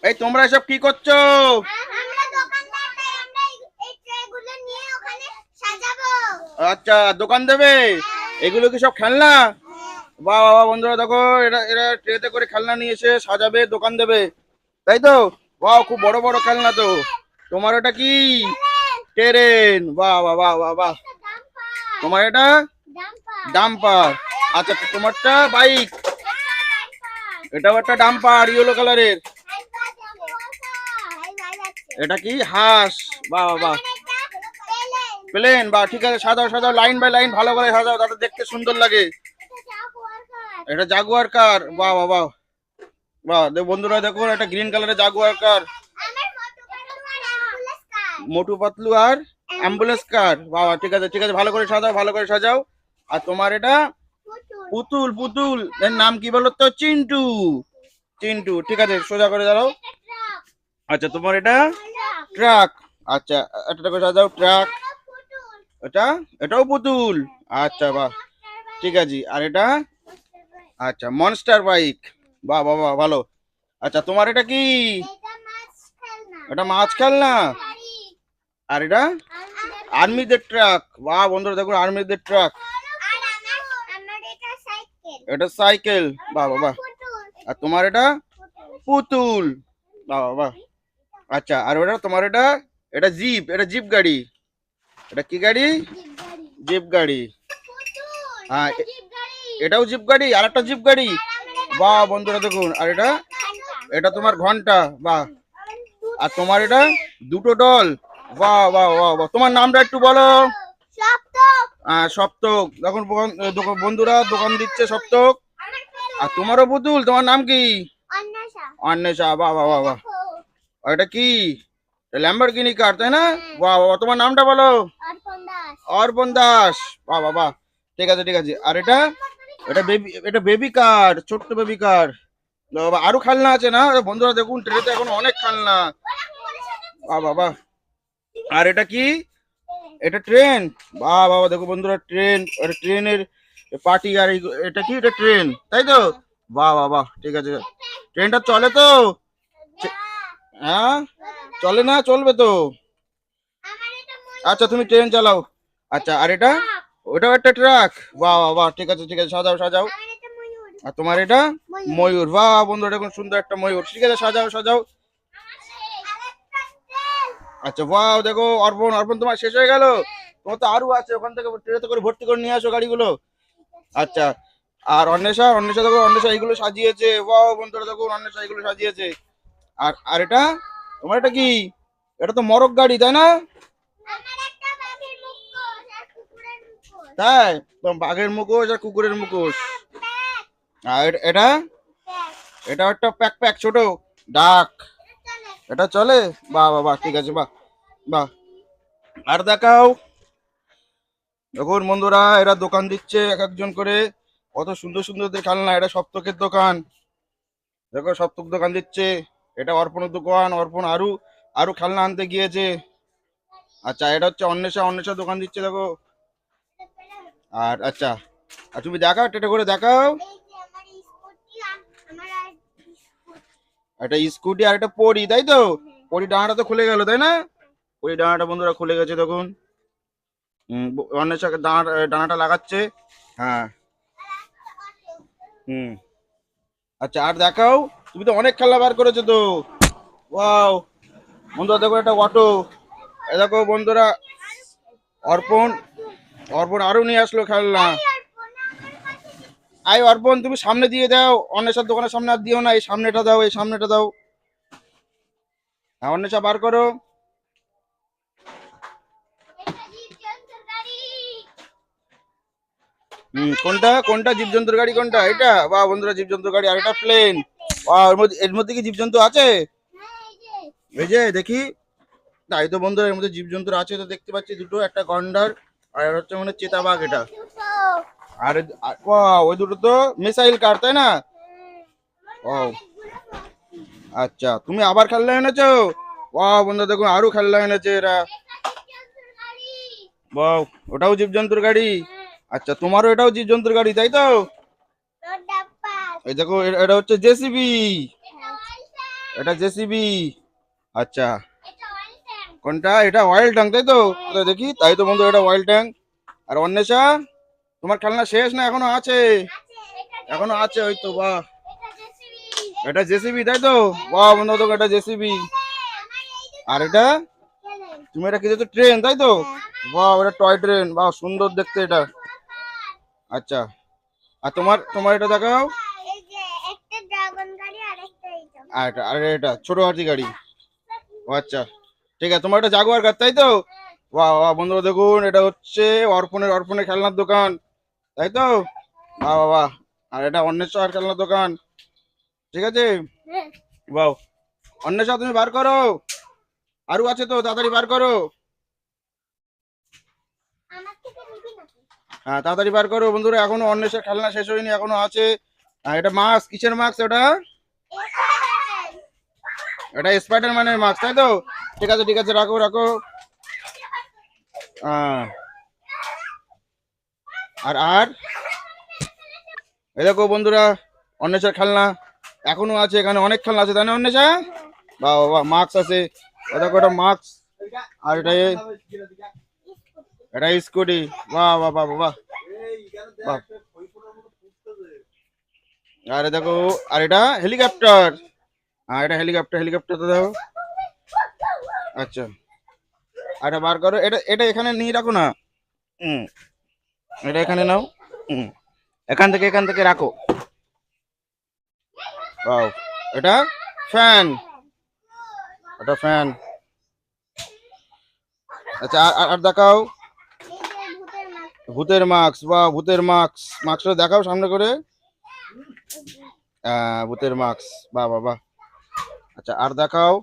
এই তোমরা এসব কি করছো? আচ্ছা, দোকান দেবে? এগুলো কি সব খেলনা? বাহ বাবা বন্ধুরা দেখো, এরা এরা ট্রেতে করে খেলনা নিয়ে এসে সাজাবে, দোকান দেবে, তাই তো? বাহ, খুব বড় বড় খেলনা তো। তোমার এটা কি? ট্রেন। বাহ বাহ বাহ বাহ বাহ। তোমার এটা ডাম্পার। আচ্ছা, তোমারটা বাইক। এটাও একটা ডাম্পার, ইয়েলো কালারের। এটা কি? হাঁস। বাহ বাহ। প্লেন। বাহ, ঠিক আছে, সাজাও সাজাও, লাইন বাই লাইন ভালো করে সাজাও, তাতে দেখতে সুন্দর লাগে। এটা জাগুয়ার কার। বাহ বাহ বাহ বাহ। বন্ধুরা দেখুন, একটা গ্রিন কালারের জাগুয়ার কার। মোটু পাতলু আর অ্যাম্বুলেন্স কার। বাবা, ঠিক আছে ঠিক আছে, ভালো করে সাজাও ভালো করে সাজাও। আর তোমার এটা পুতুল। পুতুল এর নাম কি বলো তো? চিন্টু। চিন্টু, ঠিক আছে, সোজা করে দাঁড়াও। আচ্ছা, তোমার এটা ট্রাক। আচ্ছা, এটা করে সাজাও, ট্রাক। এটা এটাও পুতুল। আচ্ছা, বাহ, ঠিক আছে। আর এটা? আচ্ছা, মনস্টার বাইক। বাহ বাহ বাহ, ভালো। আচ্ছা, তোমার এটা কি? এটা মাছ খেলনা। আর এটা আর্মিদের ট্রাক। বাহ বন্ধুরা দেখুন, আর্মিদের ট্রাক। এটা সাইকেল। বাহ বাহ বাহ। আর তোমার এটা পুতুল। বাহ বাহ বাহ। আচ্ছা, আর ওটা তোমার এটা? এটা জিপ। এটা জিপ গাড়ি। এটা কি গাড়ি? জিপ গাড়ি। হ্যাঁ, এটাও জিপ গাড়ি, আর একটা জিপ গাড়ি। বাহ বন্ধুরা দেখুন, আর এটা? এটা তোমার ঘন্টা। বাহ। আর তোমার এটা দুটো ডল। বাহ বাহ বাহ বাহ। তোমার নামটা একটু বলো। সপ্তক। দেখুন বন্ধুরা, দোকান দিচ্ছে সপ্তক। আর তোমারও পুতুল। তোমার নাম কি? অন্বেষা। বাহ বাহ বাহ বাহ। আর এটা কি? ল্যাম্বরগিনি কার, তাই না? বাহ বাহ। তোমার নামটা বলো। অর্পণ দাস। বাহ বাহ বাহ। ঠিক আছে ঠিক আছে। আর এটা? এটা বেবি, এটা বেবি কার, ছোট্ট বেবি কার। আরো খেলনা আছে না বন্ধুরা? দেখুন, ট্রেতে এখন অনেক খেলনা। বাহ বাহ বাহ। আর এটা কি? এটা ট্রেন। বাহ বাবা, দেখো বন্ধুরা, ট্রেন। এটা ট্রেনের পার্টি। আর এটা কি? এটা ট্রেন, তাই তো? বাহ বাহ বাহ, ঠিক আছে। ট্রেনটা চলে তো? হ্যাঁ, চলে না? চলবে তো। আচ্ছা, তুমি ট্রেন চালাও। আচ্ছা, আর এটা? ওটাও একটা ট্রাক। বাহ বাহ বাহ, ঠিক আছে ঠিক আছে, সাজাও সাজাও। আর তোমার এটা? ময়ূর। বাহ বন্ধুরা দেখুন, সুন্দর একটা ময়ূর। ঠিক আছে, সাজাও সাজাও। আচ্ছা, বাহ দেখো, অর্পণ। অর্পণ, তোমার শেষ হয়ে গেল? তোমার তো আরো আছে, ওখান থেকে ট্রেনে করে ভর্তি করে নিয়ে আসো গাড়িগুলো। আচ্ছা, আর অন্বেষা? অন্বেষা দেখো, অন্বেষা এইগুলো সাজিয়েছে। বাহ বন্ধুরা দেখুন, অন্বেষা এইগুলো সাজিয়েছে। আর আর এটা? তোমার এটা কি? এটা তো মরক গাড়ি, তাই না? তাই? তোমার বাঘের মুখোশ আর কুকুরের মুখোশ। আর এটা? এটা একটা প্যাক প্যাক ছোট ডাক। এটা চলে? বাহ বাহ বাহ, ঠিক আছে, বাহ বাহ। আর দেখাও। দেখুন বন্ধুরা, এরা দোকান দিচ্ছে এক একজন করে, কত সুন্দর সুন্দর খেলনা। এটা সপ্তকের দোকান। দেখো, সপ্তক দোকান দিচ্ছে। এটা অর্পণের দোকান। অর্পণ আরু আরু খেলনা আনতে গিয়েছে। আচ্ছা, এটা হচ্ছে অন্বেষা। অন্বেষা দোকান দিচ্ছে, দেখো। আর আচ্ছা, আর তুমি দেখাও, টেটে করে দেখাও। একটা স্কুটি আর একটা পরি, তাই তো? পরি ডানাটা তো খুলে গেল, তাই না? পরি ডানাটা বন্ধুরা খুলে গেছে, দেখুন। অন্বেষা ডানাটা লাগাচ্ছে। হ্যাঁ। হুম। আচ্ছা, আর দেখাও। তুমি তো অনেক খেলনা বার করেছো তো। ওয়াও বন্ধুরা দেখো, একটা অটো। এই দেখো বন্ধুরা, অর্পণ। অর্পণ আরো নিয়ে আসলো খেলনা। আই অর্পণ, তুমি সামনে দিয়ে দাও। অন্বেষার দোকানের সামনে আর দিও না, এই সামনেটা দাও, এই সামনেটা দাও। হ্যাঁ, অন্বেষা বার করো। কোনটা কোনটা জীবজন্তুর গাড়ি কোনটা? এটা? বাহ বন্ধুরা, জীবজন্তুর গাড়ি। আর এটা প্লেন। বাহ, এর মধ্যে কি জীবজন্তু আছে? এই যে দেখি। তাই তো বন্ধুরা, এর মধ্যে জীবজন্তু আছে তো, দেখতে পাচ্ছি দুটো, একটা গন্ডার আর হচ্ছে মানে চিতাবাঘ এটা। আর ওই দুটো তো মিসাইল কার, তাই না? ও আচ্ছা, তুমি আবার খেলনা এনেছো? বাহ বন্ধু দেখুন, আরো খেলনা এনেছে এরা। বাহ, ওটাও জীবজন্তুর গাড়ি। আচ্ছা, তোমারও এটাও জীবজন্তুর গাড়ি, তাই তো? এই দেখো, এটা হচ্ছে জেসিবি। এটা জেসিবি। আচ্ছা, কোনটা? এটা অয়েল ট্যাঙ্ক, তাই তো? কোথায় দেখি। তাই তো বন্ধু, এটা অয়েল ট্যাঙ্ক। আর অন্বেষা, তোমার খেলনা শেষ না এখনো আছে? এখনো আছে, ওই তো। বাহ, এটা জেসিবি, তাই তো? বাহ বন্ধু, দেখো এটা জেসিবি। আর এটা, তুমি এটা কি দেখছো? ট্রেন, তাই তো? বাহ, এটা টয় ট্রেন। বাহ, সুন্দর দেখতে এটা। আচ্ছা, আর তোমার তোমার এটা দেখাও। আর এটা ছোট হাতি গাড়ি। ও আচ্ছা, ঠিক আছে। তোমার এটা জাগুয়ার কার, তাই তো? বাহ বাহ বন্ধুরা, দেখুন এটা হচ্ছে অর্পণের খেলনার দোকান, তাই তো? বাহ বাহ বাহ। আর এটা অন্বেষার খেলনার দোকান, ঠিক আছে। বাহ, অন্বেষা তুমি বার করো। আরো আছে তো, তাড়াতাড়ি বার করো। হ্যাঁ, তাড়াতাড়ি বার করো বন্ধুরা, এখনো অন্বেষার খেলনা শেষ হয়নি, এখনো আছে। এটা মাস্ক, কিসের মাস্ক ওটা? এটা স্পাইডারম্যানের মাস্ক, তাই তো? ঠিক আছে ঠিক আছে, রাখো রাখো। আহ, আর আর এই দেখো বন্ধুরা, অন্বেষার খেলনা এখনো আছে, এখানে অনেক খেলনা আছে, তাই না অন্বেষা? বাহ বাহ, মাস্ক আছে। এ দেখো, এটা মাস্ক। আর এটা স্কুটি। বাহ বাহ বাহ বাহ বাহ। বাহ। আর এ দেখো, আর এটা হেলিকপ্টার। হ্যাঁ, এটা হেলিকপ্টার, হেলিকপ্টার তো দেখো। আচ্ছা, আর এটা বার করো। এটা এটা এখানে নিয়ে রাখো না। হুম, এটা এখানে নাও। হুম, এখান থেকে রাখো। বাহ, এটা ফ্যান। এটা ফ্যান। আচ্ছা, আর দেখাও। ভূতের মাস্ক। বা ভূতের মাস্ক, মাস্কটা দেখাও সামনে করে। ভূতের মাস্ক। বাহ বাহ বাহ। আচ্ছা, আর দেখাও।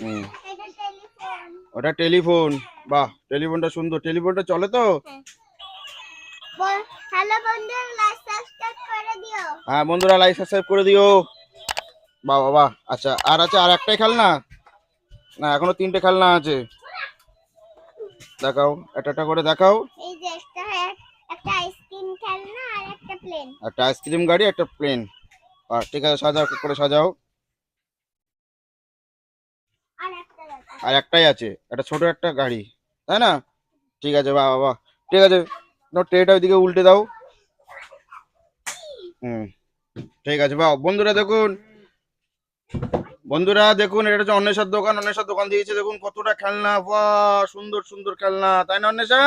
হুম, ওটা টেলিফোন। বাহ, টেলিফোনটা সুন্দর, টেলিফোনটা চলে তো? হ্যালো বন্ধুরা, লাইক সাবস্ক্রাইব করে দিও। হ্যাঁ বন্ধুরা, লাইক সাবস্ক্রাইব করে দিও। বাহ বাহ বাহ। আচ্ছা, আর আছে আর একটাই খেলনা? না, এখনো তিনটে খেলনা আছে। দেখাও, একটা করে দেখাও। এই যে একটা আইসক্রিম খেলনা আর একটা প্লেন। একটা আইসক্রিম গাড়ি, একটা প্লেন। ঠিক আছে, সাজাও, করে সাজাও। আর একটাই আছে, একটা ছোট একটা গাড়ি, তাই না? ঠিক আছে, বাহ বাহ। ঠিক আছে, ট্রেটা ওইদিকে উল্টে দাও। হুম, ঠিক আছে। বাহ বন্ধুরা, দেখুন এটা হচ্ছে অন্বেষার দোকান। অন্বেষার দোকান দিয়েছে, দেখুন কতটা খেলনা। বাহ, সুন্দর সুন্দর খেলনা, তাই না অন্বেষা?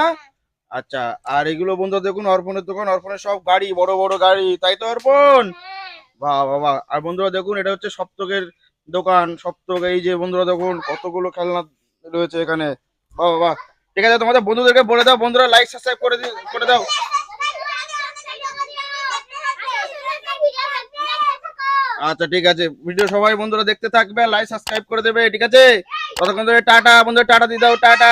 আচ্ছা, আর এগুলো বন্ধুরা দেখুন অর্পণের দোকান। অর্পণের সব গাড়ি, বড় বড় গাড়ি, তাই তো অর্পণ? বাহ বাহ বাহ। আর বন্ধুরা দেখুন, এটা হচ্ছে সপ্তকের দোকান। সপ্তক, এই যে বন্ধুরা দেখুন কতগুলো খেলনা রয়েছে এখানে। বাহ বাহ বাহ। ঠিক আছে, তোমাদের বন্ধুদেরকে বলে দাও, বন্ধুরা লাইক সাবস্ক্রাইব করে দাও। আচ্ছা, ঠিক আছে, ভিডিও সবাই বন্ধুরা দেখতে থাকবে, লাইক সাবস্ক্রাইব করে দেবে, ঠিক আছে? ততক্ষণ ধরে টাটা বন্ধুরা, টাটা দিয়ে দাও, টাটা।